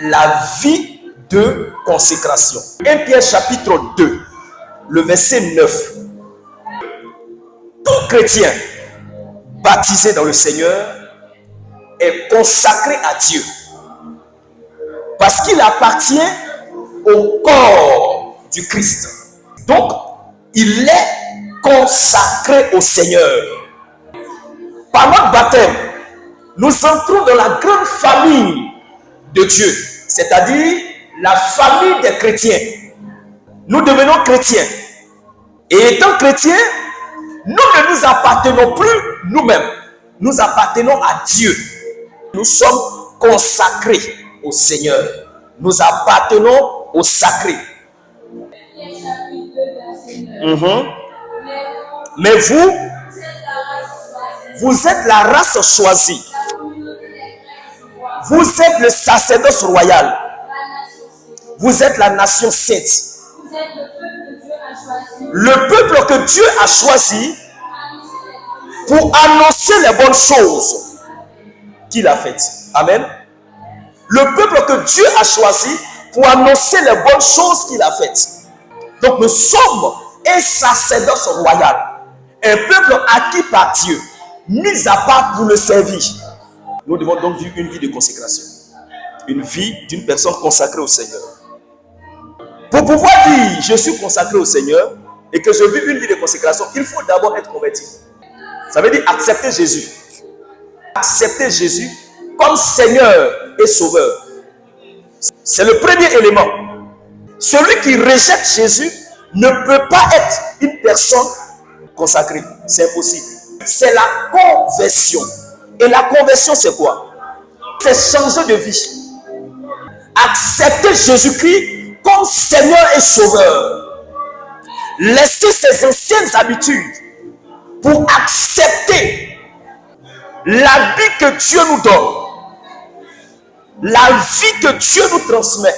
la vie de consécration. 1 Pierre chapitre 2, le verset 9. Tout chrétien baptisé dans le Seigneur est consacré à Dieu parce qu'il appartient au corps du Christ. Donc, il est consacré au Seigneur. Par notre baptême, nous entrons dans la grande famille de Dieu, c'est-à-dire la famille des chrétiens. Nous devenons chrétiens. Et étant chrétiens, nous ne nous appartenons plus nous-mêmes. Nous appartenons à Dieu. Nous sommes consacrés au Seigneur. Nous appartenons au sacré. Mais vous êtes la race choisie. Vous êtes le sacerdoce royal. Vous êtes la nation sainte. Le peuple que Dieu a choisi pour annoncer les bonnes choses qu'il a faites. Amen. Le peuple que Dieu a choisi pour annoncer les bonnes choses qu'il a faites. Donc nous sommes un sacerdoce royal. Un peuple acquis par Dieu, mis à part pour le servir. Nous devons donc vivre une vie de consécration. Une vie d'une personne consacrée au Seigneur. Pour pouvoir dire je suis consacré au Seigneur et que je vis une vie de consécration, il faut d'abord être converti. Ça veut dire accepter Jésus. Accepter Jésus comme Seigneur et Sauveur. C'est le premier élément. Celui qui rejette Jésus ne peut pas être une personne consacrée. C'est impossible. C'est la conversion. Et la conversion, c'est quoi? C'est changer de vie. Accepter Jésus-Christ comme Seigneur et Sauveur. Laisser ses anciennes habitudes pour accepter la vie que Dieu nous donne. La vie que Dieu nous transmet.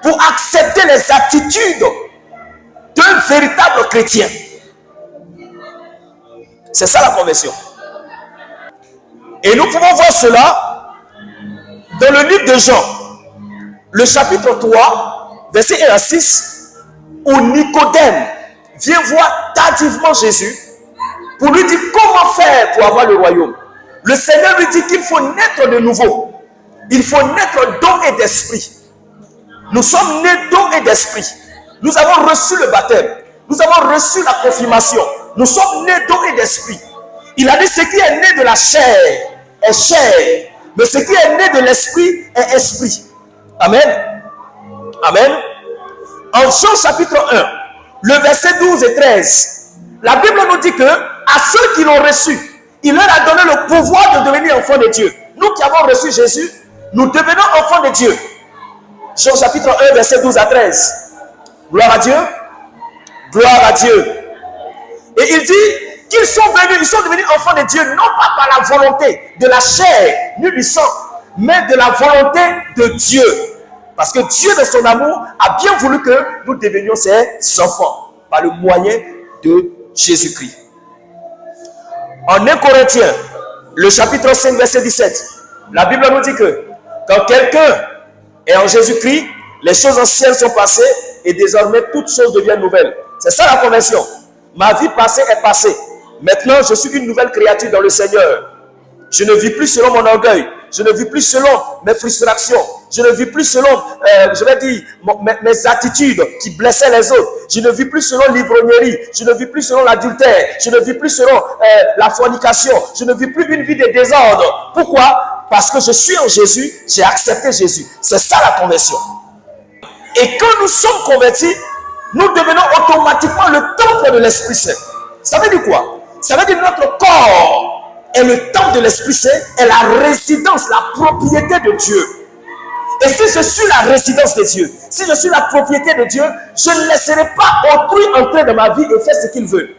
Pour accepter les attitudes d'un véritable chrétien. C'est ça la conversion. Et nous pouvons voir cela dans le livre de Jean, le chapitre 3, verset 1 à 6, où Nicodème vient voir tardivement Jésus pour lui dire comment faire pour avoir le royaume. Le Seigneur lui dit qu'il faut naître de nouveau. Il faut naître d'eau et d'esprit. Nous sommes nés d'eau et d'esprit. Nous avons reçu le baptême. Nous avons reçu la confirmation. Nous sommes nés d'eau et d'esprit. Il a dit ce qui est né de la chair est chair. Mais ce qui est né de l'esprit est esprit. Amen. Amen. En Jean chapitre 1, le verset 12 et 13, la Bible nous dit que à ceux qui l'ont reçu, il leur a donné le pouvoir de devenir enfants de Dieu. Nous qui avons reçu Jésus, nous devenons enfants de Dieu. Jean chapitre 1, verset 12 à 13. Gloire à Dieu. Gloire à Dieu. Et il dit qu'ils sont venus, ils sont devenus enfants de Dieu, non pas par la volonté de la chair, ni du sang, mais de la volonté de Dieu. Parce que Dieu, de son amour, a bien voulu que nous devenions ses enfants, par le moyen de Jésus-Christ. En 1 Corinthiens, le chapitre 5, verset 17, la Bible nous dit que quand quelqu'un est en Jésus-Christ, les choses anciennes sont passées et désormais toutes choses deviennent nouvelles. C'est ça la conversion. Ma vie passée est passée. Maintenant, je suis une nouvelle créature dans le Seigneur. Je ne vis plus selon mon orgueil. Je ne vis plus selon mes frustrations. Je ne vis plus selon, mes attitudes qui blessaient les autres. Je ne vis plus selon l'ivrognerie. Je ne vis plus selon l'adultère. Je ne vis plus selon la fornication. Je ne vis plus une vie de désordre. Pourquoi? Parce que je suis en Jésus. J'ai accepté Jésus. C'est ça la conversion. Et quand nous sommes convertis, nous devenons automatiquement le temple de l'Esprit Saint. Ça veut dire quoi? Ça veut dire que notre corps est le temple de l'Esprit Saint, est la résidence, la propriété de Dieu. Et si je suis la résidence de Dieu, si je suis la propriété de Dieu, je ne laisserai pas autrui entrer dans ma vie et faire ce qu'il veut.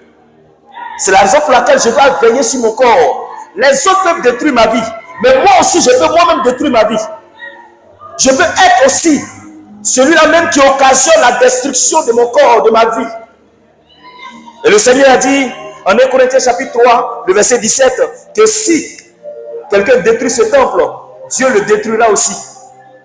C'est la raison pour laquelle je dois veiller sur mon corps. Les autres peuvent détruire ma vie, mais moi aussi, je peux moi-même détruire ma vie. Je veux être aussi celui-là même qui occasionne la destruction de mon corps, de ma vie. Et le Seigneur a dit, en 1 Corinthiens chapitre 3, le verset 17, que si quelqu'un détruit ce temple, Dieu le détruira aussi.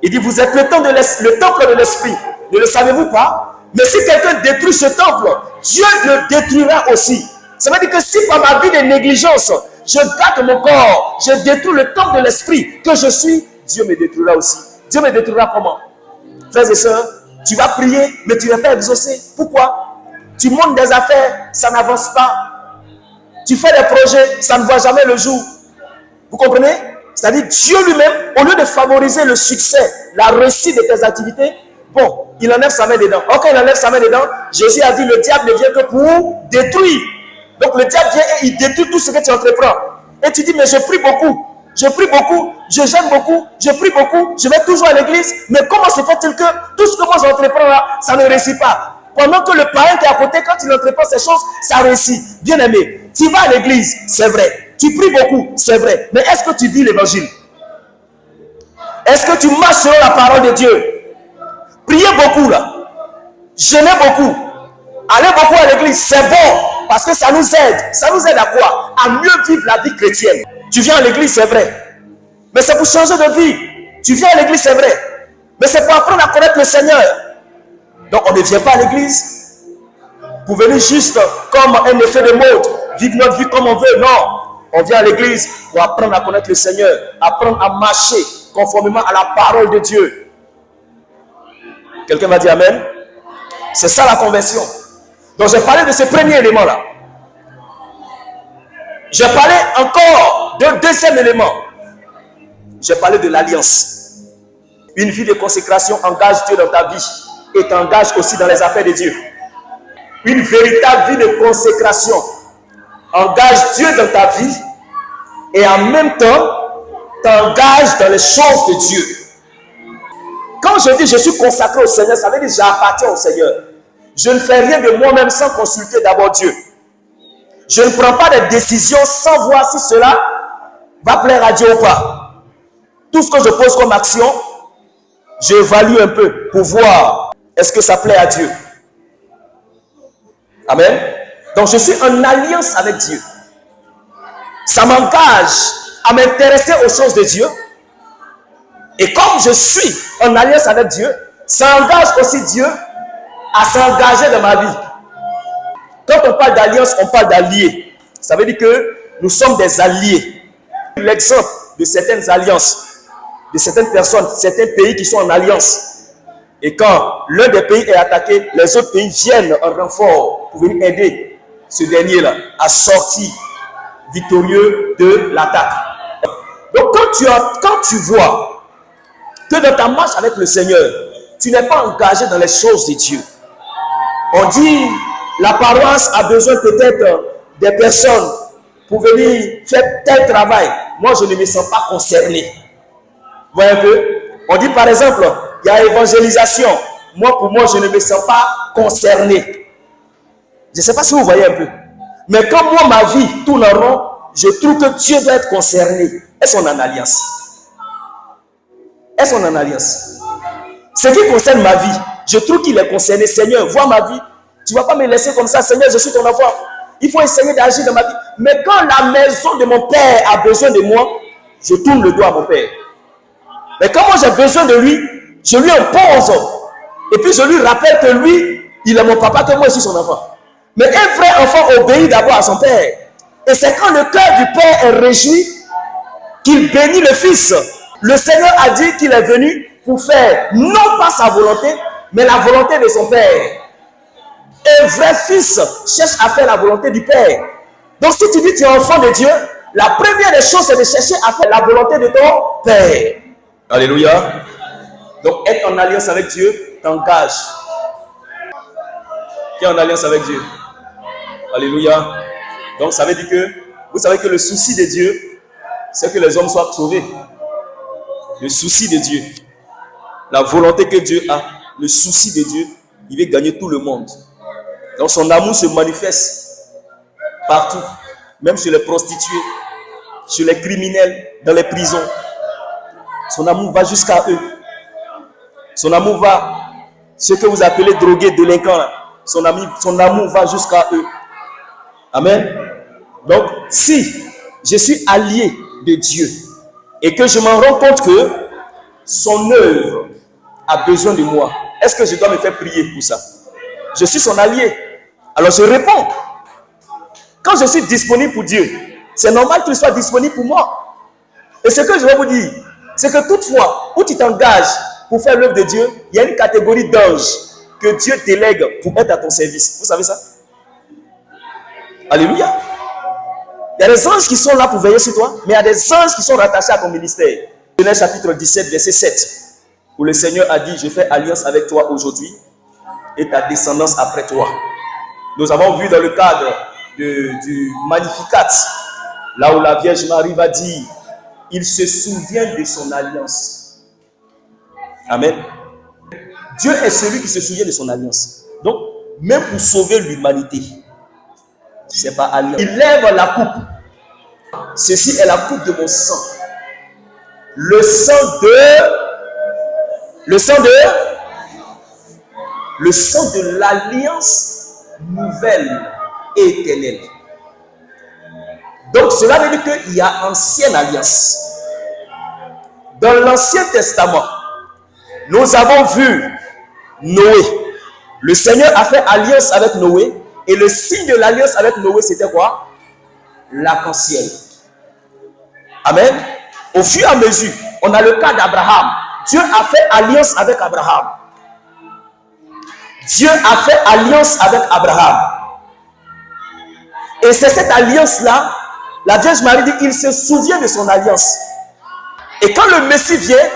Il dit, vous êtes le temple de l'esprit. Ne le savez-vous pas? Mais si quelqu'un détruit ce temple, Dieu le détruira aussi. Ça veut dire que si par ma vie de négligence, je gâte mon corps, je détruis le temple de l'esprit que je suis, Dieu me détruira aussi. Dieu me détruira comment? Frères et sœurs, tu vas prier, mais tu ne vas pas exaucer. Pourquoi? Tu montes des affaires, ça n'avance pas. Tu fais des projets, ça ne voit jamais le jour. Vous comprenez? C'est-à-dire Dieu lui-même, au lieu de favoriser le succès, la réussite de tes activités, bon, il enlève sa main dedans. Ok, il enlève sa main dedans. Jésus a dit, le diable ne vient que pour détruire. Donc le diable vient et il détruit tout ce que tu entreprends. Et tu dis, mais je prie beaucoup, je gêne beaucoup, je prie beaucoup, je vais toujours à l'église. Mais comment se fait-il que tout ce que moi j'entreprends là, ça ne réussit pas? Pendant que le païen qui est à côté, quand il entreprend ces choses, ça réussit. Bien aimé, tu vas à l'église, c'est vrai. Tu pries beaucoup, c'est vrai. Mais est-ce que tu vis l'évangile? Est-ce que tu marches selon la parole de Dieu? Priez beaucoup là. Jeûnez beaucoup. Allez beaucoup à l'église, c'est bon. Parce que ça nous aide. Ça nous aide à quoi? À mieux vivre la vie chrétienne. Tu viens à l'église, c'est vrai. Mais c'est pour changer de vie. Tu viens à l'église, c'est vrai. Mais c'est pour apprendre à connaître le Seigneur. Donc on ne vient pas à l'église pour venir juste comme un effet de mode. Vivre notre vie comme on veut. Non. On vient à l'église pour apprendre à connaître le Seigneur. Apprendre à marcher conformément à la parole de Dieu. Quelqu'un va dire Amen? C'est ça la conversion. Donc j'ai parlé de ce premier élément-là. J'ai parlé encore d'un deuxième élément. J'ai parlé de l'alliance. Une vie de consécration engage Dieu dans ta vie et t'engage aussi dans les affaires de Dieu. Une véritable vie de consécration engage Dieu dans ta vie et en même temps t'engage dans les choses de Dieu. Quand je dis je suis consacré au Seigneur, ça veut dire j'appartiens au Seigneur. Je ne fais rien de moi-même sans consulter d'abord Dieu. Je ne prends pas de décision sans voir si cela va plaire à Dieu ou pas. Tout ce que je pose comme action, j'évalue un peu pour voir est-ce que ça plaît à Dieu. Amen. Donc je suis en alliance avec Dieu. Ça m'engage à m'intéresser aux choses de Dieu. Et comme je suis en alliance avec Dieu, ça engage aussi Dieu à s'engager dans ma vie. Quand on parle d'alliance, on parle d'alliés. Ça veut dire que nous sommes des alliés. L'exemple de certaines alliances, de certaines personnes, certains pays qui sont en alliance. Et quand l'un des pays est attaqué, les autres pays viennent en renfort pour venir aider ce dernier-là à sortir victorieux de l'attaque. Donc quand tu vois que dans ta marche avec le Seigneur, tu n'es pas engagé dans les choses de Dieu. On dit, la paroisse a besoin peut-être des personnes pour venir faire tel travail. Moi, je ne me sens pas concerné. Vous voyez un peu? On dit par exemple, il y a évangélisation. Moi, pour moi, je ne me sens pas concerné. Je ne sais pas si vous voyez un peu. Mais quand moi, ma vie tourne en rond, je trouve que Dieu doit être concerné. Est-ce qu'on est en alliance? Est-ce qu'on est en alliance? Ce qui concerne ma vie, je trouve qu'il est concerné. Seigneur, vois ma vie. Tu ne vas pas me laisser comme ça. Seigneur, je suis ton enfant. Il faut essayer d'agir dans ma vie. Mais quand la maison de mon père a besoin de moi, je tourne le dos à mon père. Mais quand moi j'ai besoin de lui, je lui impose. Et puis je lui rappelle que lui, il est mon papa, que moi je suis son enfant. Mais un vrai enfant obéit d'abord à son père. Et c'est quand le cœur du père est réjoui qu'il bénit le fils. Le Seigneur a dit qu'il est venu pour faire non pas sa volonté, mais la volonté de son père. Un vrai fils cherche à faire la volonté du père. Donc si tu dis que tu es enfant de Dieu, la première des choses c'est de chercher à faire la volonté de ton père. Alléluia. Donc être en alliance avec Dieu t'engage. Tu es en alliance avec Dieu. Alléluia. Donc ça veut dire que, vous savez que le souci de Dieu, c'est que les hommes soient sauvés. Le souci de Dieu, la volonté que Dieu a, le souci de Dieu, il veut gagner tout le monde. Donc son amour se manifeste partout, même chez les prostituées, chez les criminels, dans les prisons. Son amour va jusqu'à eux. Son amour va, ce que vous appelez drogués, délinquants, là. Son amour va jusqu'à eux. Amen. Donc, si je suis allié de Dieu et que je m'en rends compte que son œuvre a besoin de moi, est-ce que je dois me faire prier pour ça? Je suis son allié. Alors je réponds. Quand je suis disponible pour Dieu, c'est normal qu'il soit disponible pour moi. Et ce que je vais vous dire, c'est que toutefois, où tu t'engages pour faire l'œuvre de Dieu, il y a une catégorie d'anges que Dieu délègue pour être à ton service. Vous savez ça? Alléluia. Il y a des anges qui sont là pour veiller sur toi, mais il y a des anges qui sont rattachés à ton ministère. Genèse chapitre 17, verset 7, où le Seigneur a dit, je fais alliance avec toi aujourd'hui et ta descendance après toi. Nous avons vu dans le cadre du Magnificat, là où la Vierge Marie va dire, il se souvient de son alliance. Amen. Dieu est celui qui se souvient de son alliance. Donc, même pour sauver l'humanité, c'est pas alliance. Il lève la coupe. Ceci est la coupe de mon sang. Le sang de l'alliance nouvelle et éternelle. Donc cela veut dire qu'il y a ancienne alliance. Dans l'Ancien Testament, nous avons vu Noé. Le Seigneur a fait alliance avec Noé. Et le signe de l'alliance avec Noé, c'était quoi? L'arc-en-ciel. Amen. Au fur et à mesure, on a le cas d'Abraham. Dieu a fait alliance avec Abraham. Dieu a fait alliance avec Abraham. Et c'est cette alliance-là, la Vierge Marie dit, il se souvient de son alliance. Et quand le Messie vient,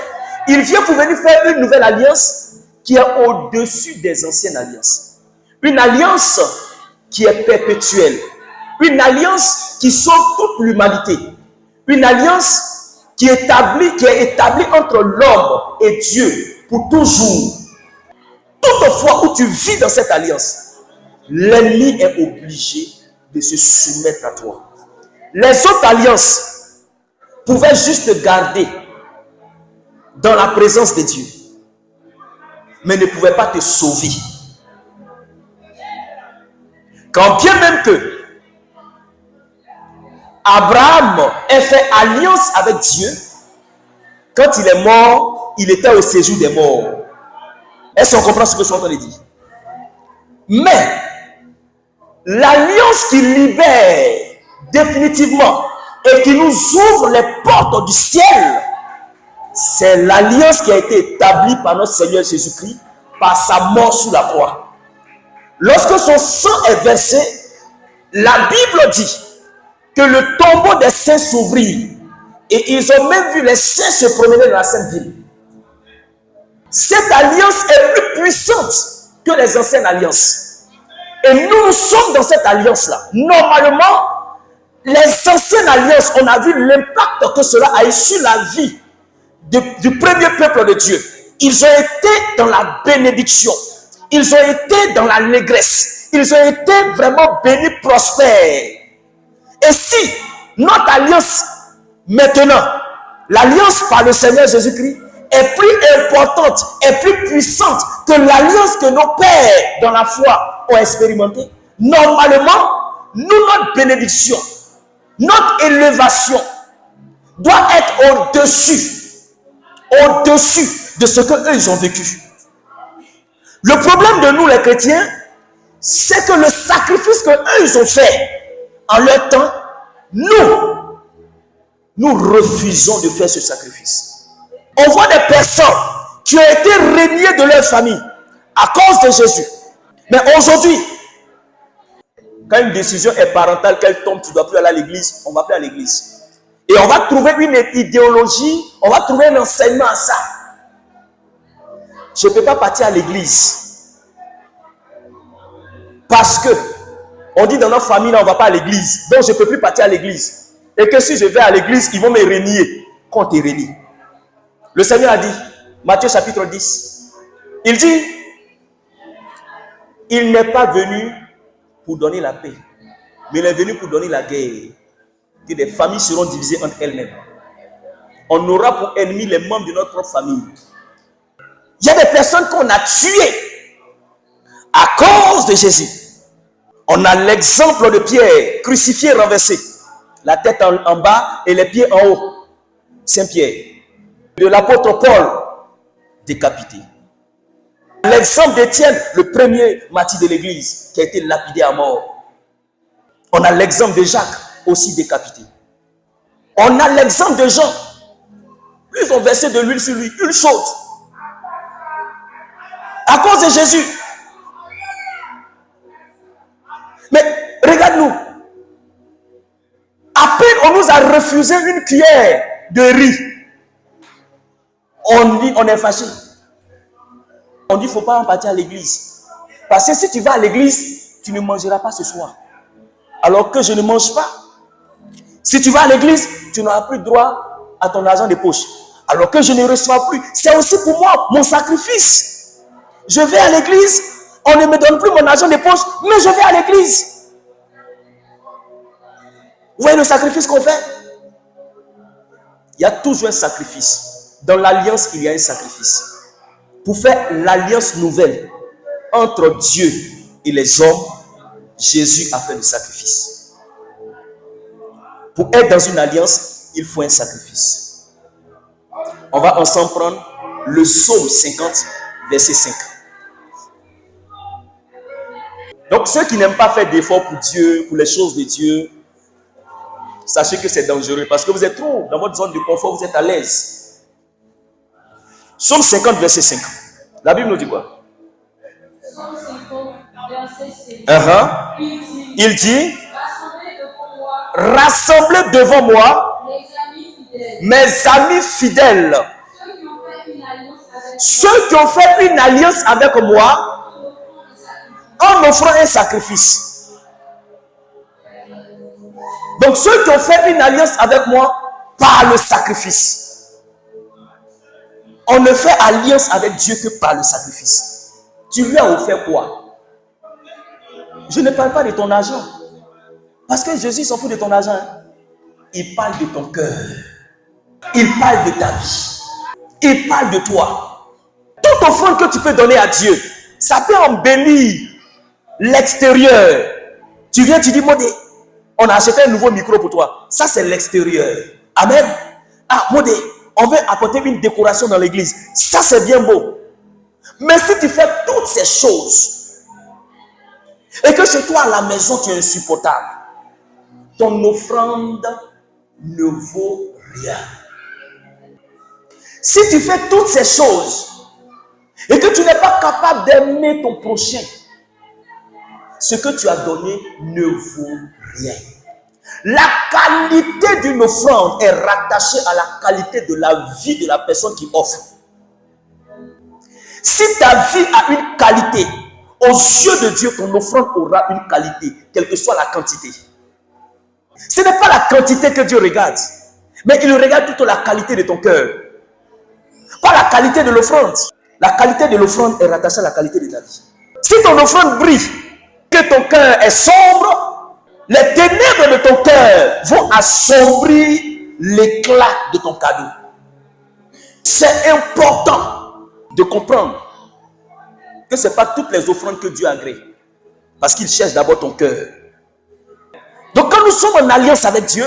il vient pour venir faire une nouvelle alliance qui est au-dessus des anciennes alliances. Une alliance qui est perpétuelle. Une alliance qui sauve toute l'humanité. Une alliance qui est établie entre l'homme et Dieu pour toujours. Toutefois où tu vis dans cette alliance, l'ennemi est obligé de se soumettre à toi. Les autres alliances pouvaient juste te garder dans la présence de Dieu, mais ne pouvaient pas te sauver. Quand bien même que Abraham ait fait alliance avec Dieu, quand il est mort, il était au séjour des morts. Est-ce qu'on comprend ce que je suis en train de dire? Mais l'alliance qui libère définitivement et qui nous ouvre les portes du ciel, c'est l'alliance qui a été établie par notre Seigneur Jésus-Christ par sa mort sous la croix. Lorsque son sang est versé, la Bible dit que le tombeau des saints s'ouvrit et ils ont même vu les saints se promener dans la Sainte Ville. Cette alliance est plus puissante que les anciennes alliances. Et nous sommes dans cette alliance-là. Normalement, les anciennes alliances, on a vu l'impact que cela a eu sur la vie du premier peuple de Dieu. Ils ont été dans la bénédiction. Ils ont été dans la négresse. Ils ont été vraiment bénis, prospères. Et si notre alliance maintenant, l'alliance par le Seigneur Jésus-Christ, est plus importante, est plus puissante que l'alliance que nos pères dans la foi ont expérimentée, normalement, nous, notre bénédiction, notre élévation doit être au-dessus de ce qu'eux ils ont vécu. Le problème de nous les chrétiens, c'est que le sacrifice que eux ils ont fait en leur temps, nous refusons de faire ce sacrifice. On voit des personnes qui ont été reniées de leur famille à cause de Jésus. Mais aujourd'hui, quand une décision est parentale, qu'elle tombe, tu ne dois plus aller à l'église, on va plus à l'église. Et on va trouver une idéologie, on va trouver un enseignement à ça. Je ne peux pas partir à l'église. Parce que, on dit dans notre famille, là, on ne va pas à l'église. Donc je ne peux plus partir à l'église. Et que si je vais à l'église, ils vont me renier. Quand tu renies. Le Seigneur a dit, Matthieu chapitre 10, il dit, il n'est pas venu pour donner la paix, mais il est venu pour donner la guerre. Que des familles seront divisées entre elles-mêmes. On aura pour ennemis les membres de notre propre famille. Il y a des personnes qu'on a tuées à cause de Jésus. On a l'exemple de Pierre, crucifié, renversé. La tête en bas et les pieds en haut. Saint Pierre. De l'apôtre Paul, décapité. L'exemple d'Étienne, le premier martyr de l'église, qui a été lapidé à mort. On a l'exemple de Jacques, aussi décapité. On a l'exemple de Jean. Ils ont versé de l'huile sur lui, huile chaude. À cause de Jésus. Mais regarde-nous. À peine on nous a refusé une cuillère de riz. On dit, on est fâché. On dit, il ne faut pas en partir à l'église. Parce que si tu vas à l'église, tu ne mangeras pas ce soir. Alors que je ne mange pas. Si tu vas à l'église, tu n'auras plus droit à ton argent de poche. Alors que je ne reçois plus. C'est aussi pour moi mon sacrifice. Je vais à l'église, on ne me donne plus mon argent de poche, mais je vais à l'église. Vous voyez le sacrifice qu'on fait? Il y a toujours un sacrifice. Dans l'alliance, il y a un sacrifice. Pour faire l'alliance nouvelle entre Dieu et les hommes, Jésus a fait le sacrifice. Pour être dans une alliance, il faut un sacrifice. On va ensemble prendre le psaume 50, verset 5. Donc, ceux qui n'aiment pas faire d'efforts pour Dieu, pour les choses de Dieu, sachez que c'est dangereux parce que vous êtes trop dans votre zone de confort, vous êtes à l'aise. Psaume 50, verset 5. La Bible nous dit quoi? Psaume 50, verset 5. Il dit, rassemblez devant moi mes amis fidèles. Ceux qui ont fait une alliance avec moi en offrant un sacrifice. Donc ceux qui ont fait une alliance avec moi par le sacrifice. On ne fait alliance avec Dieu que par le sacrifice. Tu lui as offert quoi? Je ne parle pas de ton argent. Parce que Jésus s'en fout de ton argent. Il parle de ton cœur. Il parle de ta vie. Il parle de toi. Toute offrande que tu peux donner à Dieu, ça peut embellir l'extérieur. Tu viens, tu dis, Modé, on a acheté un nouveau micro pour toi. Ça, c'est l'extérieur. Amen. Ah, Modé, on veut apporter une décoration dans l'église. Ça, c'est bien beau. Mais si tu fais toutes ces choses et que chez toi, à la maison, tu es insupportable, ton offrande ne vaut rien. Si tu fais toutes ces choses et que tu n'es pas capable d'aimer ton prochain, ce que tu as donné ne vaut rien. La qualité d'une offrande est rattachée à la qualité de la vie de la personne qui offre. Si ta vie a une qualité, aux yeux de Dieu, ton offrande aura une qualité, quelle que soit la quantité. Ce n'est pas la quantité que Dieu regarde, mais il regarde plutôt la qualité de ton cœur. Pas la qualité de l'offrande. La qualité de l'offrande est rattachée à la qualité de ta vie. Si ton offrande brille, que ton cœur est sombre, les ténèbres de ton cœur vont assombrir l'éclat de ton cadeau. C'est important de comprendre que ce n'est pas toutes les offrandes que Dieu agrée. Parce qu'il cherche d'abord ton cœur. Donc quand nous sommes en alliance avec Dieu,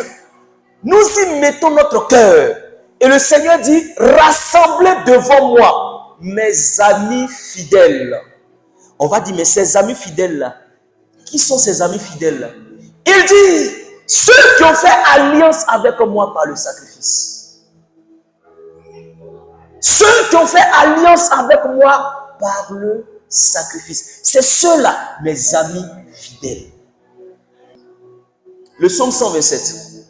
nous y mettons notre cœur. Et le Seigneur dit, rassemblez devant moi mes amis fidèles. On va dire, mais ces amis fidèles-là, qui sont ces amis fidèles-là? Il dit, ceux qui ont fait alliance avec moi par le sacrifice. Ceux qui ont fait alliance avec moi par le sacrifice. C'est ceux-là, mes amis fidèles. Le psaume 127.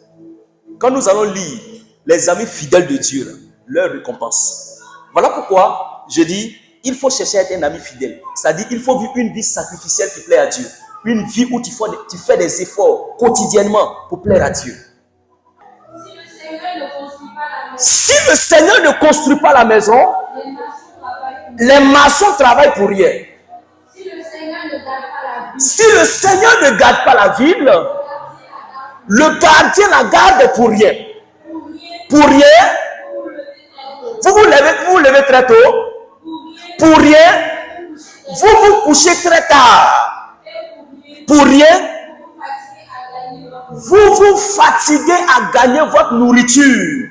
Quand nous allons lire les amis fidèles de Dieu, leur récompense. Voilà pourquoi je dis, il faut chercher à être un ami fidèle. C'est-à-dire, il faut vivre une vie sacrificielle qui plaît à Dieu. Une vie où tu fais des efforts quotidiennement pour plaire à Dieu. Si le Seigneur ne construit pas la maison, les maçons travaillent pour rien. Si le Seigneur ne garde pas la ville, le gardien la garde pour rien. Pour rien. Vous vous levez très tôt. Pour rien. Vous vous couchez très tard. Pour rien. Vous vous fatiguez à gagner votre nourriture.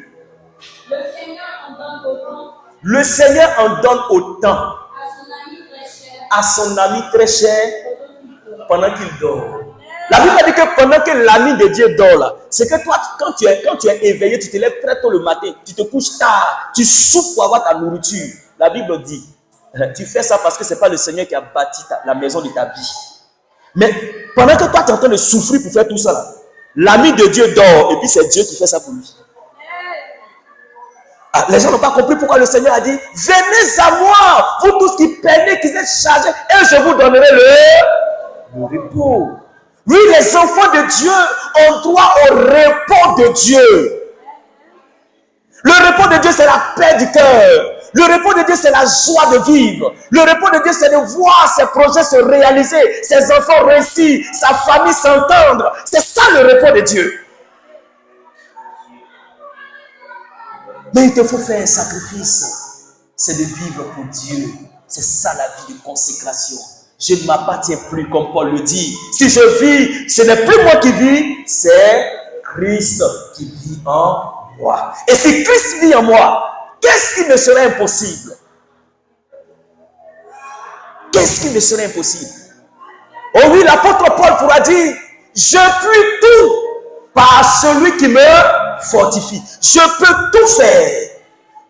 Le Seigneur en donne autant à son ami très cher pendant qu'il dort. La Bible dit que pendant que l'ami de Dieu dort là, c'est que toi, quand tu es éveillé, tu te lèves très tôt le matin, tu te couches tard, tu souffres pour avoir ta nourriture. La Bible dit, tu fais ça parce que ce n'est pas le Seigneur qui a bâti la maison de ta vie. Mais pendant que toi, tu es en train de souffrir pour faire tout ça là, l'ami de Dieu dort et puis c'est Dieu qui fait ça pour lui. Ah, les gens n'ont pas compris pourquoi le Seigneur a dit, venez à moi, vous tous qui peinez, qui êtes chargés, et je vous donnerai le repos. Oui, les enfants de Dieu ont droit au repos de Dieu. Le repos de Dieu, c'est la paix du cœur. Le repos de Dieu, c'est la joie de vivre. Le repos de Dieu, c'est de voir ses projets se réaliser, ses enfants réussir, sa famille s'entendre. C'est ça le repos de Dieu. Mais il te faut faire un sacrifice. C'est de vivre pour Dieu. C'est ça la vie de consécration. Je ne m'appartiens plus, comme Paul le dit. Si je vis, ce n'est plus moi qui vis, c'est Christ qui vit en moi. Et si Christ vit en moi, qu'est-ce qui me serait impossible? Qu'est-ce qui me serait impossible? Oh oui, l'apôtre Paul pourra dire, je puis tout par celui qui me fortifie. Je peux tout faire.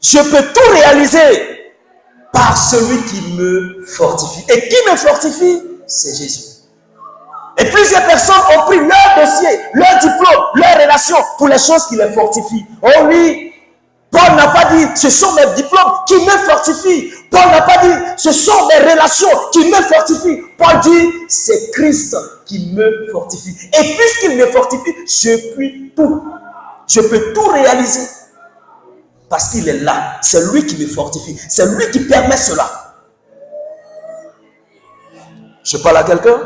Je peux tout réaliser par celui qui me fortifie. Et qui me fortifie? C'est Jésus. Et plusieurs personnes ont pris leur dossier, leur diplôme, leur relation pour les choses qui les fortifient. Oh oui, Paul n'a pas dit, ce sont mes diplômes qui me fortifient. Paul n'a pas dit, ce sont mes relations qui me fortifient. Paul dit, c'est Christ qui me fortifie. Et puisqu'il me fortifie, je puis tout. Je peux tout réaliser. Parce qu'il est là. C'est lui qui me fortifie. C'est lui qui permet cela. Je parle à quelqu'un?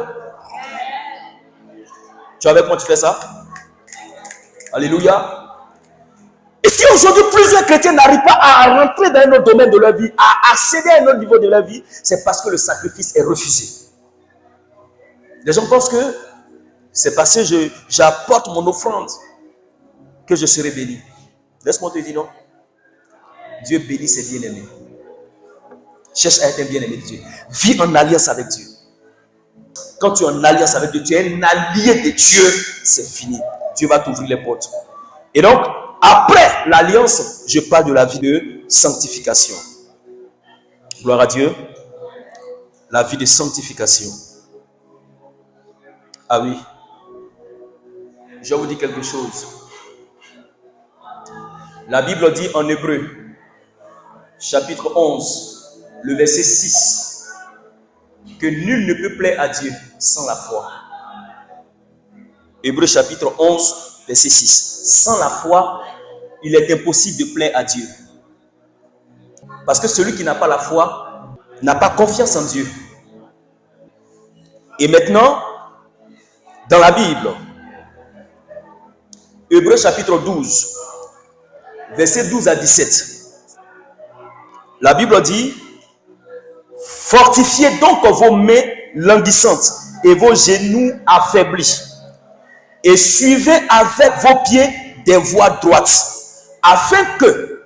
Tu es avec moi, tu fais ça? Alléluia. Et si aujourd'hui plusieurs chrétiens n'arrivent pas à rentrer dans un autre domaine de leur vie, à accéder à un autre niveau de leur vie, c'est parce que le sacrifice est refusé. Les gens pensent que c'est parce que j'apporte mon offrande que je serai béni. Laisse-moi te dire non. Dieu bénit ses bien-aimés. Cherche à être un bien-aimé de Dieu. Vis en alliance avec Dieu. Quand tu es en alliance avec Dieu, tu es un allié de Dieu, c'est fini. Dieu va t'ouvrir les portes. Et donc, après l'alliance, je parle de la vie de sanctification. Gloire à Dieu. La vie de sanctification. Ah oui. Je vais vous dire quelque chose. La Bible dit en Hébreu, chapitre 11, le verset 6, que nul ne peut plaire à Dieu sans la foi. Hébreu chapitre 11, verset 6. Sans la foi, il est impossible de plaire à Dieu. Parce que celui qui n'a pas la foi n'a pas confiance en Dieu. Et maintenant, dans la Bible, Hébreu chapitre 12, verset 12 à 17. La Bible dit, fortifiez donc vos mains languissantes et vos genoux affaiblis, et suivez avec vos pieds des voies droites, afin que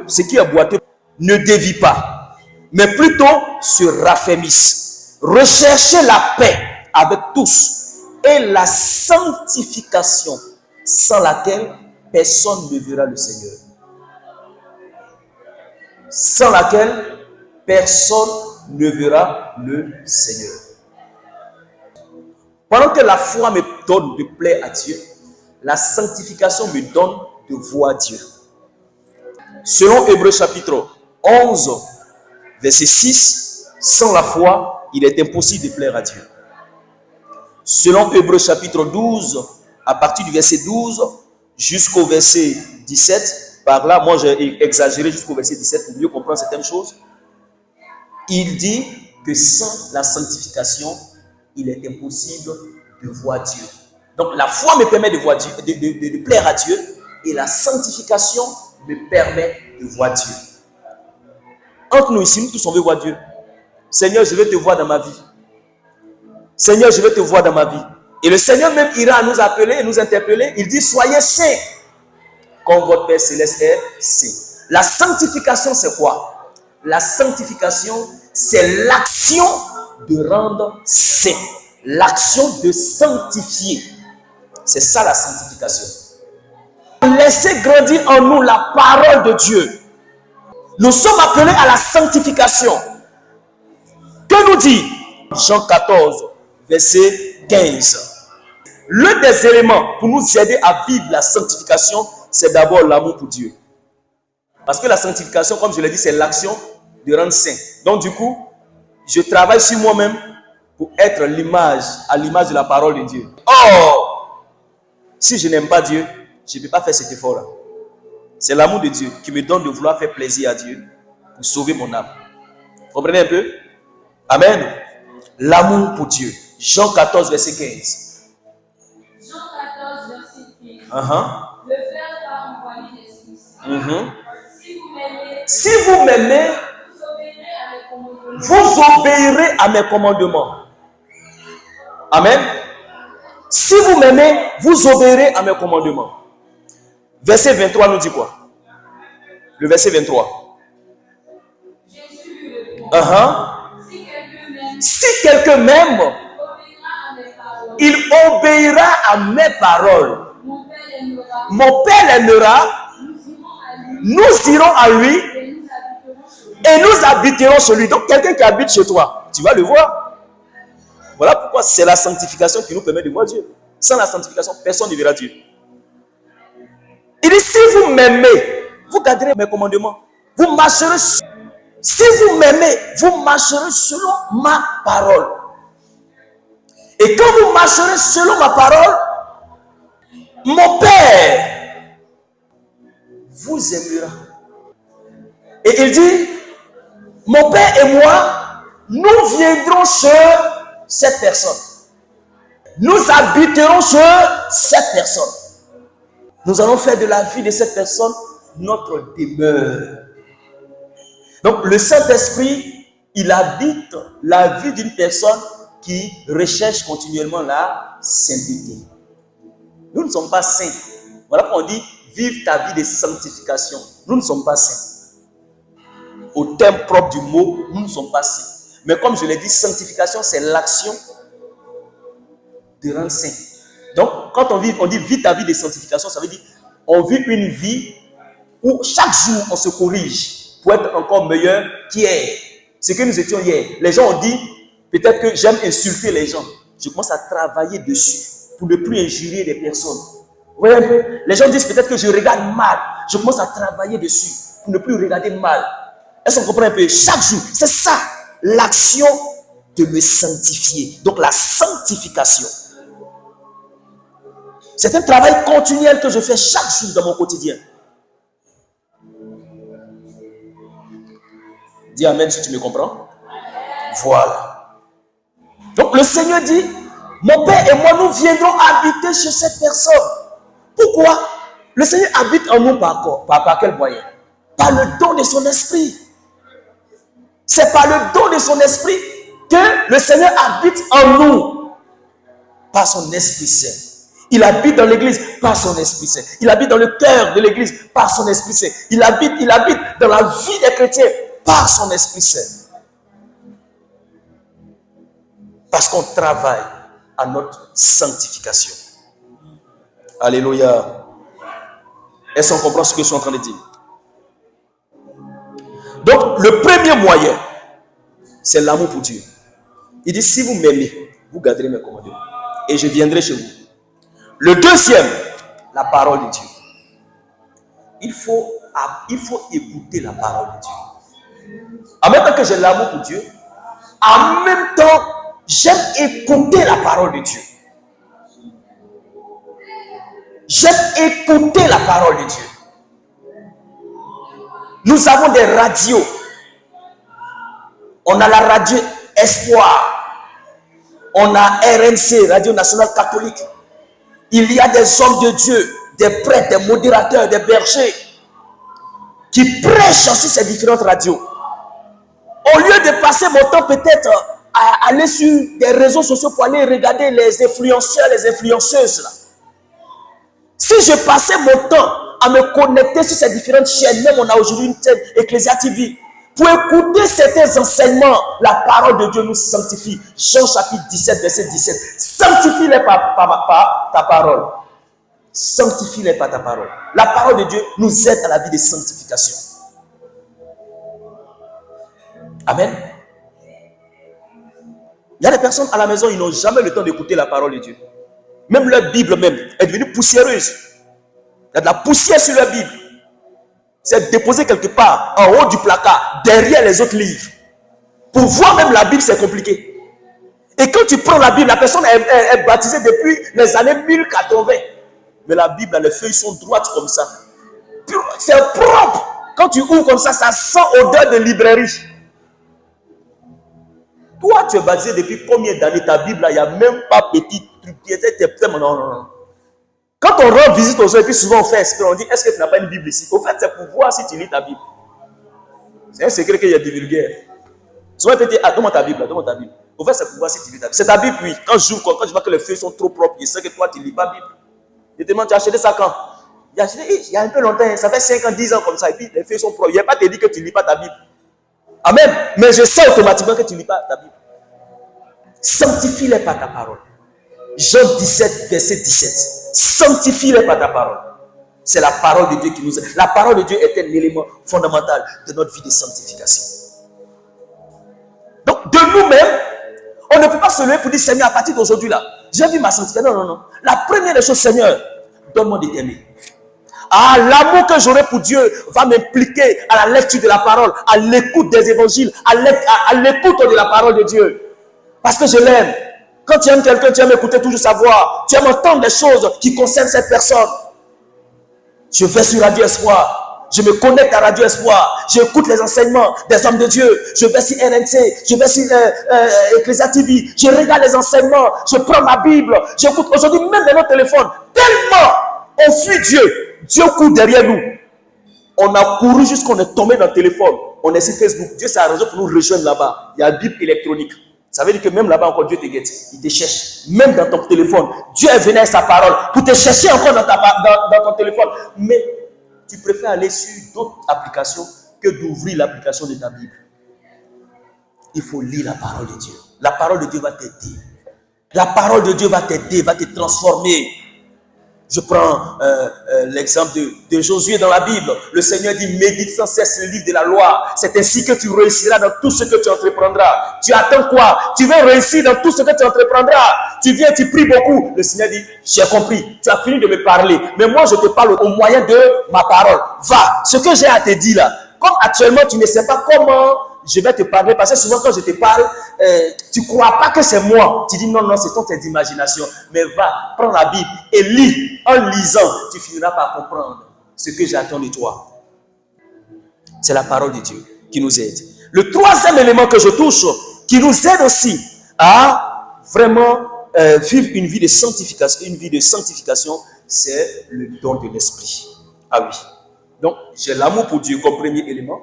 ce qui est boiteux ne dévie pas, mais plutôt se raffermisse. Recherchez la paix avec tous et la sanctification, sans laquelle personne ne verra le Seigneur. Sans laquelle personne ne verra le Seigneur. Pendant que la foi me donne de plaire à Dieu, la sanctification me donne de voir Dieu. Selon Hébreu chapitre 11, verset 6, sans la foi, il est impossible de plaire à Dieu. Selon Hébreu chapitre 12, à partir du verset 12 jusqu'au verset 17, par là, moi j'ai exagéré jusqu'au verset 17 pour mieux comprendre certaines choses. Il dit que sans la sanctification, il est impossible de voir Dieu. Donc la foi me permet de voir Dieu, de plaire à Dieu, et la sanctification me permet de voir Dieu. Entre nous ici, nous tous on veut voir Dieu. Seigneur, je veux te voir dans ma vie. Seigneur, je veux te voir dans ma vie. Et le Seigneur même ira nous appeler et nous interpeller. Il dit, soyez saints, comme votre Père Céleste est saint. La sanctification, c'est quoi? la sanctification, c'est l'action de rendre saint. L'action de sanctifier. C'est ça la sanctification. Laissez grandir en nous la parole de Dieu. Nous sommes appelés à la sanctification. Que nous dit Jean 14, verset 15? L'un des éléments pour nous aider à vivre la sanctification, c'est d'abord l'amour pour Dieu. Parce que la sanctification, comme je l'ai dit, c'est l'action de rendre saint. Donc du coup, je travaille sur moi-même pour être à l'image de la parole de Dieu. Or, si je n'aime pas Dieu, je ne peux pas faire cet effort-là. C'est l'amour de Dieu qui me donne de vouloir faire plaisir à Dieu pour sauver mon âme. Vous comprenez un peu? Amen. L'amour pour Dieu. Jean 14, verset 15. Jean 14, verset 15. Le Père t'a envoyé l'Esprit Saint. Si vous m'aimez, vous obéirez à mes commandements. Amen. Si vous m'aimez, vous obéirez à mes commandements. Verset 23 nous dit quoi? Le verset 23. Jésus lui répond, si quelqu'un m'aime, il obéira à mes paroles. Mon Père l'aimera, nous irons à lui et nous habiterons chez lui. Donc quelqu'un qui habite chez toi, tu vas le voir. Voilà pourquoi c'est la sanctification qui nous permet de voir Dieu. Sans la sanctification, personne ne verra Dieu. Il dit, si vous m'aimez, vous garderez mes commandements. Vous marcherez. Si vous m'aimez, vous marcherez selon ma parole. Et quand vous marcherez selon ma parole, mon Père vous aimera. Et il dit, mon Père et moi, nous viendrons chez cette personne. Nous habiterons chez cette personne. Nous allons faire de la vie de cette personne notre demeure. Donc le Saint-Esprit, il habite la vie d'une personne qui recherche continuellement la sainteté. Nous ne sommes pas saints. Voilà pourquoi on dit, vive ta vie de sanctification. Nous ne sommes pas saints. Au terme propre du mot, nous ne sommes pas saints. Mais comme je l'ai dit, sanctification, c'est l'action de rendre saint. Donc, quand on dit vis ta vie de sanctification, ça veut dire on vit une vie où chaque jour on se corrige pour être encore meilleur qu'hier. Ce que nous étions hier. Les gens ont dit, peut-être que j'aime insulter les gens. Je commence à travailler dessus pour ne plus injurier les personnes. Vous voyez un peu? Les gens disent peut-être que je regarde mal. Je commence à travailler dessus pour ne plus regarder mal. Est-ce qu'on comprend un peu? Chaque jour, c'est ça l'action de me sanctifier. Donc la sanctification. C'est un travail continuel que je fais chaque jour dans mon quotidien. Dis amen si tu me comprends. Voilà. Donc le Seigneur dit, mon Père et moi, nous viendrons habiter chez cette personne. Pourquoi? Le Seigneur habite en nous par quel moyen? Par le don de son esprit. C'est par le don de son esprit que le Seigneur habite en nous. Par son Esprit Saint. Il habite dans l'église par son Esprit Saint. Il habite dans le cœur de l'église par son Esprit Saint. Il habite dans la vie des chrétiens par son Esprit Saint. Parce qu'on travaille à notre sanctification. Alléluia. Est-ce qu'on comprend ce que je suis en train de dire? Donc, le premier moyen, c'est l'amour pour Dieu. Il dit, si vous m'aimez, vous garderez mes commandements. Et je viendrai chez vous. Le deuxième, la parole de Dieu. Il faut écouter la parole de Dieu. En même temps que j'ai l'amour pour Dieu, en même temps, j'aime écouter la parole de Dieu. J'aime écouter la parole de Dieu. Nous avons des radios. On a la radio Espoir. On a RNC, Radio Nationale Catholique. Il y a des hommes de Dieu, des prêtres, des modérateurs, des bergers qui prêchent sur ces différentes radios. Au lieu de passer mon temps peut-être à aller sur des réseaux sociaux pour aller regarder les influenceurs, les influenceuses là. Si je passais mon temps à me connecter sur ces différentes chaînes, même on a aujourd'hui une chaîne Ecclesia TV, Pour écouter certains enseignements, la parole de Dieu nous sanctifie. Jean chapitre 17, verset 17. Sanctifie-les par ta parole. Sanctifie-les par ta parole. La parole de Dieu nous aide à la vie de sanctification. Amen. Il y a des personnes à la maison, ils n'ont jamais le temps d'écouter la parole de Dieu. Même leur Bible même est devenue poussiéreuse. Il y a de la poussière sur leur Bible. C'est déposé quelque part, en haut du placard, derrière les autres livres. Pour voir même la Bible, c'est compliqué. Et quand tu prends la Bible, la personne est baptisée depuis les années 1080. Mais la Bible, les feuilles sont droites comme ça. C'est propre. Quand tu ouvres comme ça sent odeur de librairie. Toi, tu es baptisé depuis combien d'années? Ta Bible, là, il n'y a même pas petit truc. Non. Quand on rend visite aux gens, et puis souvent on fait exprès, on dit, est-ce que tu n'as pas une Bible ici? Au fait, c'est pour voir si tu lis ta Bible. C'est un secret qu'il y a divulgué. Souvent, on peut dire, donne-moi ta Bible, donne-moi ta Bible. Au fait, c'est pour voir si tu lis ta Bible. C'est ta Bible, oui. Quand je vois que les feuilles sont trop propres, je sais que toi, tu ne lis pas la Bible. Je te demande, tu as acheté ça quand? J'ai acheté, il y a un peu longtemps, ça fait 5 ans, 10 ans comme ça, et puis les feuilles sont propres. Il n'y a pas te dit que tu ne lis pas ta Bible. Amen. Mais je sais automatiquement que tu ne lis pas ta Bible. Sanctifie-les par ta parole. Jean 17, verset 17. Sanctifie-les par ta parole. C'est la parole de Dieu qui nous aide. La parole de Dieu est un élément fondamental de notre vie de sanctification. Donc, de nous-mêmes, on ne peut pas se lever pour dire, Seigneur, à partir d'aujourd'hui, là, j'ai vu ma sanctification. Non. La première des choses, Seigneur, donne-moi de t'aimer. Ah, l'amour que j'aurai pour Dieu va m'impliquer à la lecture de la parole, à l'écoute des évangiles, à l'écoute de la parole de Dieu. Parce que je l'aime. Quand tu aimes quelqu'un, tu aimes écouter toujours sa voix. Tu aimes entendre des choses qui concernent cette personne. Je vais sur Radio Espoir. Je me connecte à Radio Espoir. J'écoute les enseignements des hommes de Dieu. Je vais sur RNC. Je vais sur Ecclesia TV. Je regarde les enseignements. Je prends ma Bible. J'écoute. Aujourd'hui, même dans notre téléphone, tellement on fuit Dieu. Dieu court derrière nous. On a couru jusqu'à qu'on est tombé dans le téléphone. On est sur Facebook. Dieu s'est arrangé pour nous rejoindre là-bas. Il y a la Bible électronique. Ça veut dire que même là-bas encore Dieu te guette. Il te cherche. Même dans ton téléphone. Dieu est venu avec sa parole pour te chercher encore dans ton téléphone. Mais tu préfères aller sur d'autres applications que d'ouvrir l'application de ta Bible. Il faut lire la parole de Dieu. La parole de Dieu va t'aider. La parole de Dieu va t'aider, va te transformer. Je prends l'exemple de Josué dans la Bible. Le Seigneur dit, médite sans cesse le livre de la loi. C'est ainsi que tu réussiras dans tout ce que tu entreprendras. Tu attends quoi? Tu veux réussir dans tout ce que tu entreprendras. Tu viens, tu pries beaucoup. Le Seigneur dit, j'ai compris. Tu as fini de me parler. Mais moi, je te parle au moyen de ma parole. Va, ce que j'ai à te dire là. Comme actuellement, tu ne sais pas comment je vais te parler, parce que souvent quand je te parle, tu ne crois pas que c'est moi. Tu dis non, c'est tes imaginations. Mais va, prends la Bible et lis. En lisant, tu finiras par comprendre ce que j'attends de toi. C'est la parole de Dieu qui nous aide. Le troisième élément que je touche, qui nous aide aussi à vraiment vivre une vie de sanctification, c'est le don de l'esprit. Ah oui. Donc, j'ai l'amour pour Dieu comme premier élément.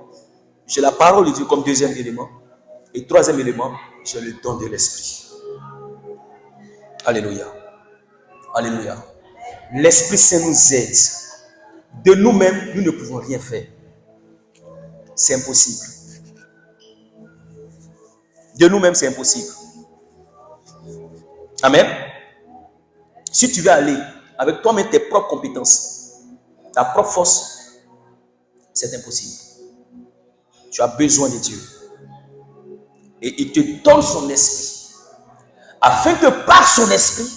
J'ai la parole de Dieu comme deuxième élément. Et troisième élément, j'ai le don de l'esprit. Alléluia. Alléluia. L'Esprit Saint nous aide. De nous-mêmes, nous ne pouvons rien faire. C'est impossible. De nous-mêmes, c'est impossible. Amen. Si tu veux aller avec toi-même tes propres compétences, ta propre force, c'est impossible. Tu as besoin de Dieu. Et il te donne son esprit. Afin que par son esprit,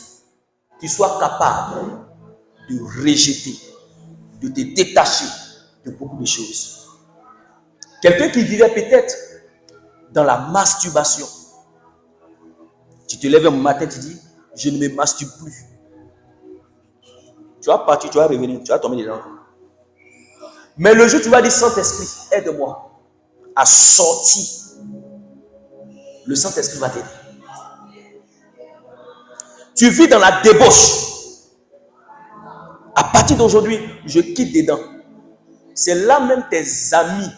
tu sois capable de rejeter, de te détacher de beaucoup de choses. Quelqu'un qui vivait peut-être dans la masturbation. Tu te lèves un matin, tu dis, je ne me masturbe plus. Tu vas partir, tu vas revenir, tu vas tomber dedans. Mais le jour où tu vas dire, Saint-Esprit, aide-moi à sortir. Le Saint-Esprit va t'aider. Tu vis dans la débauche. À partir d'aujourd'hui, je quitte dedans. C'est là même tes amis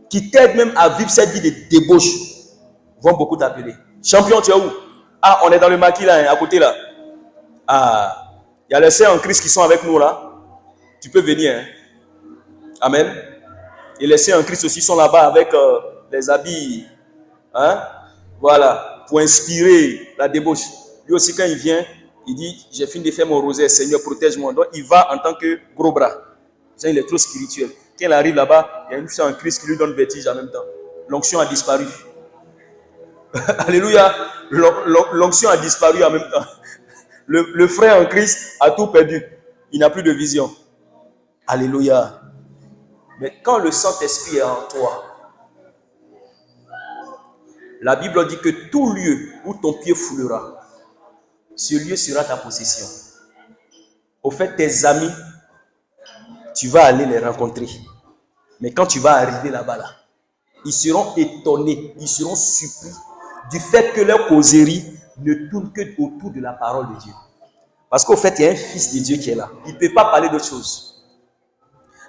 qui t'aident même à vivre cette vie de débauche vont beaucoup t'appeler. Champion, tu es où? Ah, on est dans le maquis là, à côté là. Ah, il y a les sœurs en Christ qui sont avec nous là. Tu peux venir. Hein? Amen. Et les saints en Christ aussi sont là-bas avec les habits. Hein? Voilà. Pour inspirer la débauche. Lui aussi, quand il vient, il dit, j'ai fini de faire mon rosaire, Seigneur, protège-moi. Donc, il va en tant que gros bras. Il est trop spirituel. Quand il arrive là-bas, il y a une fille en Christ qui lui donne vertige en même temps. L'onction a disparu. Alléluia. L'onction a disparu en même temps. Le frère en Christ a tout perdu. Il n'a plus de vision. Alléluia. Mais quand le Saint-Esprit est en toi, la Bible dit que tout lieu où ton pied foulera, ce lieu sera ta possession. Au fait, tes amis, tu vas aller les rencontrer. Mais quand tu vas arriver là-bas, là, ils seront étonnés, ils seront surpris du fait que leur causerie ne tourne que autour de la parole de Dieu. Parce qu'au fait, il y a un fils de Dieu qui est là. Il ne peut pas parler d'autre chose.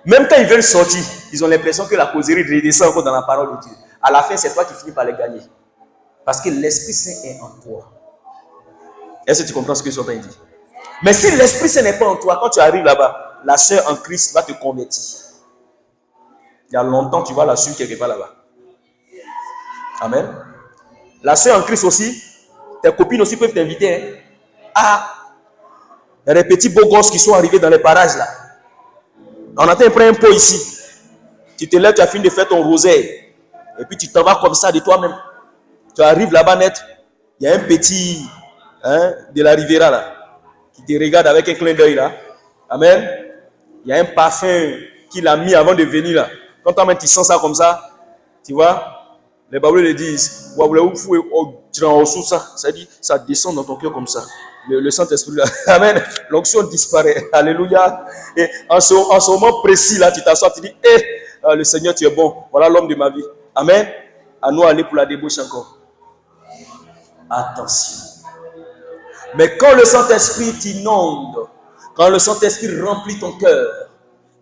Même quand ils veulent sortir, ils ont l'impression que la causerie redescend encore dans la parole de Dieu. À la fin, c'est toi qui finis par les gagner. Parce que l'Esprit Saint est en toi. Est-ce que tu comprends ce que je suis en train de dire? Mais si l'Esprit Saint n'est pas en toi, quand tu arrives là-bas, la sœur en Christ va te convertir. Il y a longtemps, tu vas la suivre quelque part là-bas. Amen. La sœur en Christ aussi, tes copines aussi peuvent t'inviter. Hein. Ah, il y a des petits beaux gosses qui sont arrivés dans les parages là. On attend, prends un pot ici. Tu te lèves, tu as fini de faire ton rosaire. Et puis tu t'en vas comme ça de toi-même. Tu arrives là-bas net. Il y a un petit de la Riviera là, qui te regarde avec un clin d'œil là. Amen. Il y a un parfum qu'il a mis avant de venir là. Quand toi-même tu sens ça comme ça, tu vois, les baboules le disent, ça dit, ça descend dans ton cœur comme ça. Le Saint-Esprit là. Amen. L'onction disparaît. Alléluia. Et en ce moment précis là, tu t'assois, tu dis, le Seigneur, tu es bon. Voilà l'homme de ma vie. Amen. À nous aller pour la débauche encore. Attention. Mais quand le Saint-Esprit t'inonde, quand le Saint-Esprit remplit ton cœur,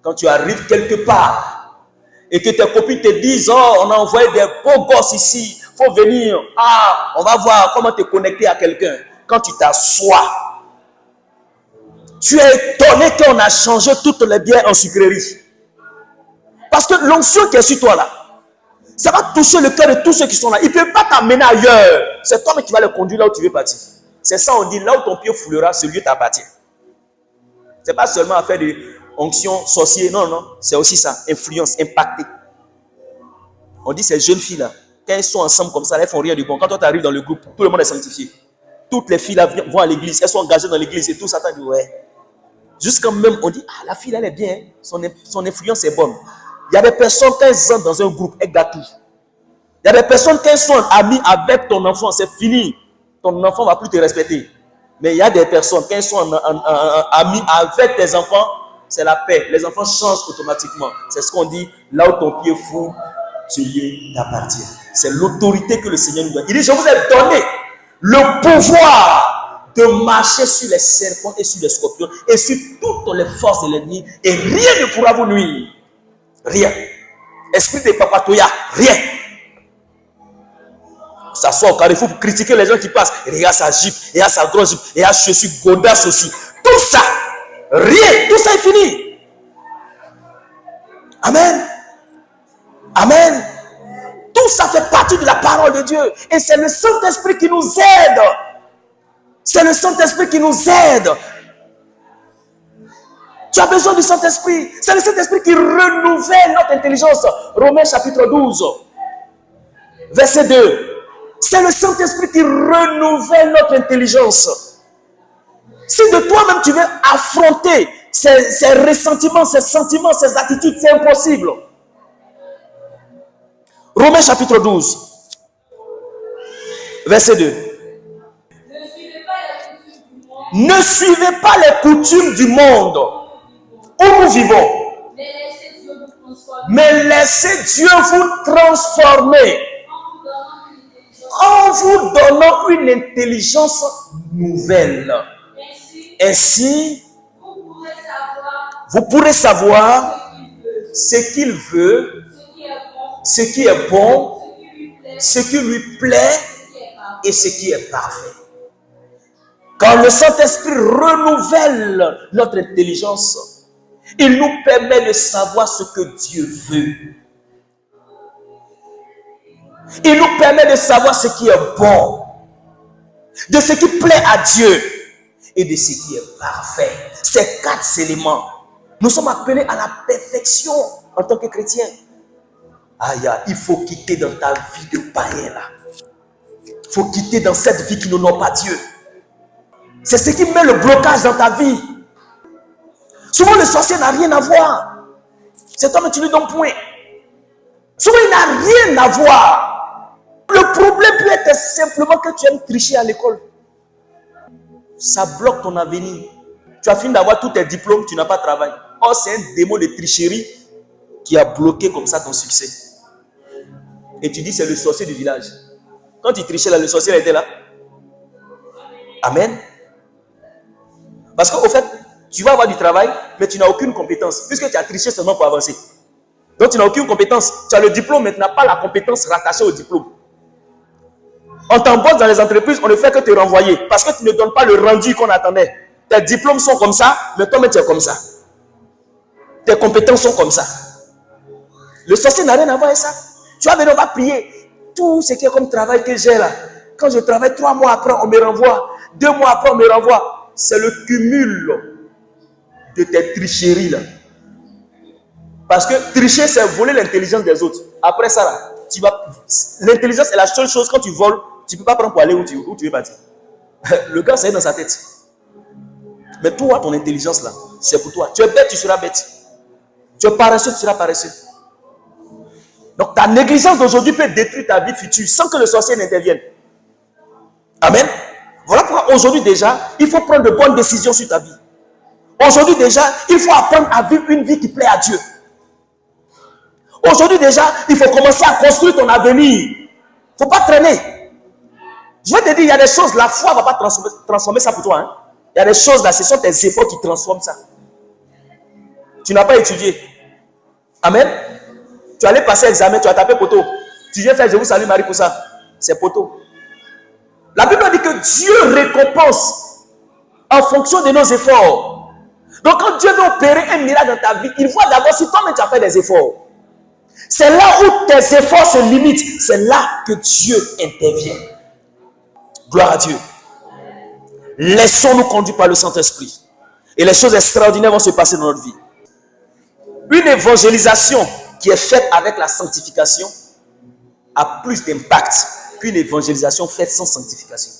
quand tu arrives quelque part et que tes copines te disent, oh, on a envoyé des beaux gosses ici, il faut venir, on va voir comment te connecter à quelqu'un. Quand tu t'assois, tu es étonné qu'on a changé toutes les bières en sucrerie. Parce que l'onction qui est sur toi là, ça va toucher le cœur de tous ceux qui sont là. Il ne peut pas t'amener ailleurs. C'est toi qui vas le conduire là où tu veux partir. C'est ça, on dit, là où ton pied foulera, ce lieu t'appartient. Ce n'est pas seulement affaire de onction, sorcier. Non, non. C'est aussi ça. Influence, impacter. On dit ces jeunes filles là, quand elles sont ensemble comme ça, elles font rien du bon. Quand toi tu arrives dans le groupe, tout le monde est sanctifié. Toutes les filles là vont à l'église. Elles sont engagées dans l'église et tout. Satan dit, ouais. Jusqu'à même, on dit, la fille là, elle est bien. Son influence est bonne. Il y a des personnes, quand elles entrent dans un groupe, elles gâtent tout. Il y a des personnes, quand elles sont amies avec ton enfant, c'est fini. Ton enfant ne va plus te respecter. Mais il y a des personnes, quand elles sont amies avec tes enfants, c'est la paix. Les enfants changent automatiquement. C'est ce qu'on dit, là où ton pied fout, ce lieu t'appartient. C'est l'autorité que le Seigneur nous donne. Il dit, je vous ai donné le pouvoir de marcher sur les serpents et sur les scorpions et sur toutes les forces de l'ennemi et rien ne pourra vous nuire. Rien. Esprit de papatoya, rien. Ça soit au carrefour pour critiquer les gens qui passent. Et regarde sa jupe, et à sa grosse jupe, et à chaussures godasses aussi. Tout ça, rien, tout ça est fini. Amen. Amen. Tout ça fait partie de la parole de Dieu. Et c'est le Saint-Esprit qui nous aide. C'est le Saint-Esprit qui nous aide. Tu as besoin du Saint-Esprit. C'est le Saint-Esprit qui renouvelle notre intelligence. Romains chapitre 12, verset 2. C'est le Saint-Esprit qui renouvelle notre intelligence. Si de toi-même tu veux affronter ces ressentiments, ces sentiments, ces attitudes, c'est impossible. Romains chapitre 12, verset 2. Ne suivez pas les coutumes du monde où nous vivons, mais laissez Dieu vous transformer en vous donnant une intelligence nouvelle. Ainsi, vous pourrez savoir ce qu'il veut, ce qui est bon, ce qui lui plaît et ce qui est parfait. Quand le Saint-Esprit renouvelle notre intelligence, il nous permet de savoir ce que Dieu veut. Il nous permet de savoir ce qui est bon, de ce qui plaît à Dieu et de ce qui est parfait. Ces 4 éléments. Nous sommes appelés à la perfection en tant que chrétiens. Aïe, il faut quitter dans ta vie de païen là. Il faut quitter dans cette vie qui n'honore pas Dieu. C'est ce qui met le blocage dans ta vie. Souvent le sorcier n'a rien à voir. Cet homme tu lui donnes point. Souvent il n'a rien à voir. Le problème peut être simplement que tu aimes tricher à l'école. Ça bloque ton avenir. Tu as fini d'avoir tous tes diplômes, tu n'as pas de travail. Oh, c'est un démon de tricherie qui a bloqué comme ça ton succès. Et tu dis c'est le sorcier du village. Quand tu trichais là, le sorcier était là. Amen. Parce qu'au fait, tu vas avoir du travail, mais tu n'as aucune compétence, puisque tu as triché seulement pour avancer. Donc tu n'as aucune compétence. Tu as le diplôme, mais tu n'as pas la compétence rattachée au diplôme. On t'embauche dans les entreprises, on ne fait que te renvoyer, parce que tu ne donnes pas le rendu qu'on attendait. Tes diplômes sont comme ça, mais toi-même tu es comme ça. Tes compétences sont comme ça. Le sorcier n'a rien à voir avec ça. Tu vas venir, on va prier. Tout ce qui est comme travail que j'ai là, quand je travaille 3 mois après, on me renvoie. 2 mois après, on me renvoie. C'est le cumul de tes tricheries là. Parce que tricher, c'est voler l'intelligence des autres. Après ça là, l'intelligence est la seule chose, quand tu voles, tu ne peux pas prendre pour aller où tu veux partir. Le gars, ça est dans sa tête. Mais toi, ton intelligence là, c'est pour toi. Tu es bête, tu seras bête. Tu es paresseux, tu seras paresseux. Donc ta négligence d'aujourd'hui peut détruire ta vie future sans que le sorcier n'intervienne. Amen. Voilà pourquoi aujourd'hui déjà, il faut prendre de bonnes décisions sur ta vie. Aujourd'hui déjà, il faut apprendre à vivre une vie qui plaît à Dieu. Aujourd'hui déjà, il faut commencer à construire ton avenir. Il ne faut pas traîner. Je vais te dire, il y a des choses, la foi ne va pas transformer ça pour toi. Hein. Il y a des choses là, ce sont tes efforts qui transforment ça. Tu n'as pas étudié. Amen. Tu allais passer l'examen, tu as tapé poteau. Tu viens faire je vous salue Marie pour ça. C'est poteau. La Bible dit que Dieu récompense en fonction de nos efforts. Donc quand Dieu veut opérer un miracle dans ta vie, il voit d'abord si toi-même tu as fait des efforts. C'est là où tes efforts se limitent. C'est là que Dieu intervient. Gloire à Dieu. Laissons-nous conduire par le Saint-Esprit. Et les choses extraordinaires vont se passer dans notre vie. Une évangélisation qui est faite avec la sanctification a plus d'impact qu'une évangélisation faite sans sanctification.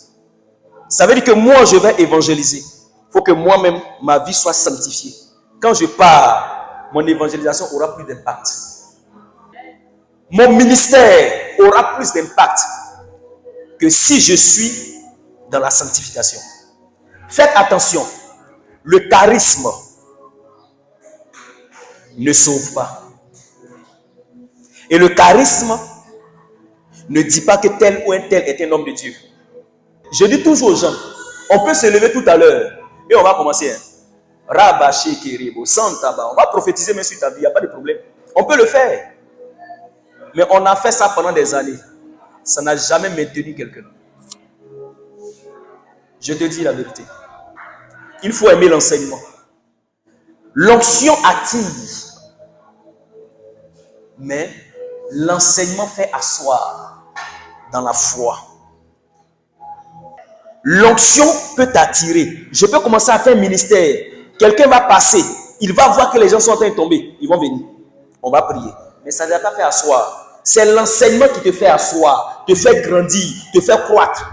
Ça veut dire que moi, je vais évangéliser. Il faut que moi-même, ma vie soit sanctifiée. Quand je pars, mon évangélisation aura plus d'impact. Mon ministère aura plus d'impact que si je suis dans la sanctification. Faites attention, le charisme ne sauve pas. Et le charisme ne dit pas que tel ou un tel est un homme de Dieu. Je dis toujours aux gens, on peut se lever tout à l'heure et on va commencer. Rabaché Keribo, sans tabac. On va prophétiser même sur ta vie, il n'y a pas de problème. On peut le faire. Mais on a fait ça pendant des années. Ça n'a jamais maintenu quelqu'un. Je te dis la vérité. Il faut aimer l'enseignement. L'onction attire. Mais l'enseignement fait asseoir dans la foi. L'onction peut t'attirer. Je peux commencer à faire un ministère. Quelqu'un va passer. Il va voir que les gens sont en train de tomber. Ils vont venir. On va prier. Mais ça ne va pas faire asseoir. C'est l'enseignement qui te fait asseoir, te fait grandir, te fait croître.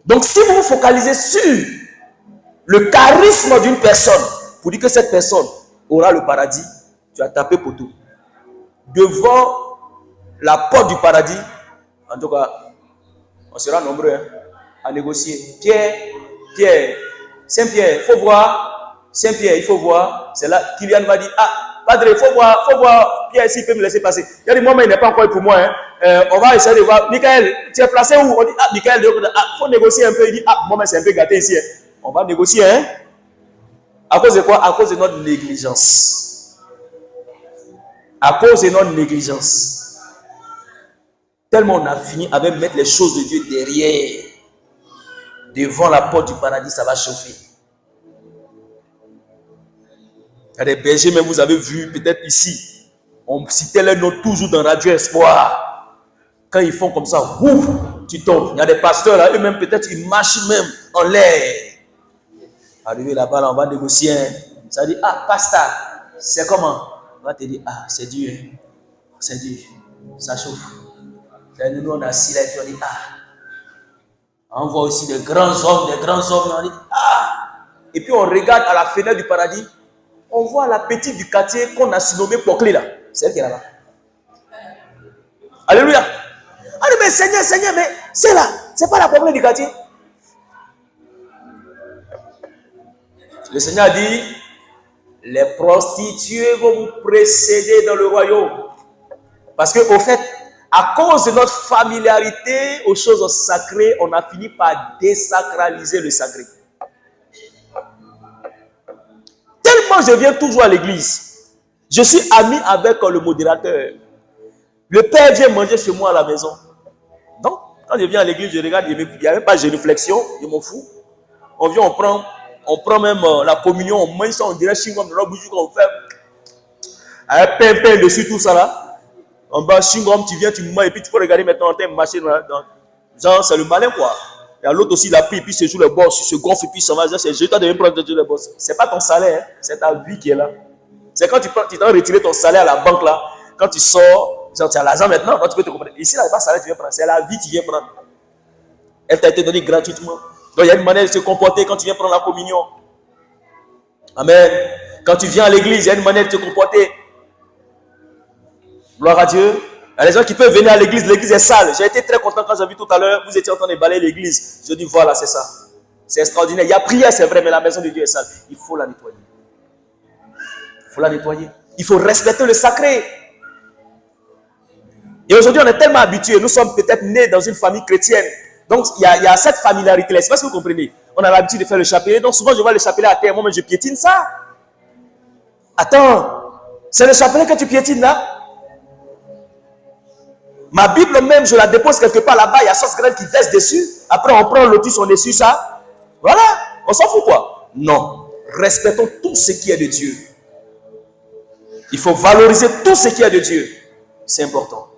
Donc si vous vous focalisez sur le charisme d'une personne, pour dire que cette personne aura le paradis, tu as tapé pour tout. Devant la porte du paradis, en tout cas, on sera nombreux hein, à négocier. Pierre, Saint-Pierre, il faut voir. Saint-Pierre, il faut voir. C'est là, Kylian va dire, ah, Padre, il faut voir, Pierre s'il peut me laisser passer. Il a dit, moi-même, il n'est pas encore pour moi. Hein. On va essayer de voir. Michael, tu es placé où? On dit, ah, Michael, il faut négocier un peu. Il dit, ah, moi-même, c'est un peu gâté ici. Hein. On va négocier. Hein. À cause de quoi? À cause de notre négligence. À cause de notre négligence. Tellement on a fini avec mettre les choses de Dieu derrière. Devant la porte du paradis, ça va chauffer. Il y a des bergers, même vous avez vu, peut-être ici, on citait leur nom toujours dans Radio Espoir. Quand ils font comme ça, ouf, tu tombes. Il y a des pasteurs là, eux-mêmes peut-être ils marchent même en l'air. Arrivé là-bas, là, on va négocier. Ça dit, ah, pasteur, c'est comment? On va te dire, ah, c'est dur. C'est dur. Ça chauffe. Nous, on est assis là et puis on dit, ah. On voit aussi des grands hommes, on dit, ah. Et puis on regarde à la fenêtre du paradis, on voit la petite du quartier qu'on a surnommée Poclé là. C'est elle qui est là-bas. Alléluia. Ah mais Seigneur, mais c'est là. C'est pas la Poclé du quartier. Le Seigneur a dit, les prostituées vont vous précéder dans le royaume. Parce que au fait, à cause de notre familiarité aux choses sacrées, on a fini par désacraliser le sacré. Tellement je viens toujours à l'église, je suis ami avec le modérateur. Le père vient manger chez moi à la maison. Donc, quand je viens à l'église, je regarde, il n'y a même pas de réflexion, je m'en fous. On vient, on prend même la communion, on mange ça, on dirait chingom de la bougie qu'on fait. Avec pain dessus, tout ça là. En bas, chingom, tu viens, tu manges, et puis tu peux regarder maintenant, tu es marché dans genre, c'est le malin quoi. Il y a l'autre aussi, il a pris, et puis il se joue le boss, il se gonfle, et puis il s'en va. Je dois devenir prendre le boss. C'est pas ton salaire, hein, c'est ta vie qui est là. C'est quand tu t'en retirer ton salaire à la banque là, quand tu sors, genre, tu as l'argent maintenant, tu peux te comprendre. Ici, là, il n'y a pas de salaire, tu viens prendre, c'est la vie que tu viens prendre. Elle t'a été donnée gratuitement. Donc, il y a une manière de se comporter quand tu viens prendre la communion. Amen. Quand tu viens à l'église, il y a une manière de te comporter. Gloire à Dieu. Il y a des gens qui peuvent venir à l'église est sale. J'ai été très content quand j'ai vu tout à l'heure, vous étiez en train de balayer l'église. Je dis, voilà, c'est ça. C'est extraordinaire. Il y a prière, c'est vrai, mais la maison de Dieu est sale. Il faut la nettoyer. Il faut la nettoyer. Il faut respecter le sacré. Et aujourd'hui, on est tellement habitués. Nous sommes peut-être nés dans une famille chrétienne. Donc, il y a cette familiarité-là. Je ne sais pas si vous comprenez. On a l'habitude de faire le chapelet. Donc, souvent, je vois le chapelet à terre. Moi-même, je piétine ça. Attends. C'est le chapelet que tu piétines là? Ma Bible même, je la dépose quelque part là-bas. Il y a sauce graine qui verse dessus. Après, on prend l'autus, on essuie ça. Voilà. On s'en fout quoi? Non. Respectons tout ce qui est de Dieu. Il faut valoriser tout ce qui est de Dieu. C'est important.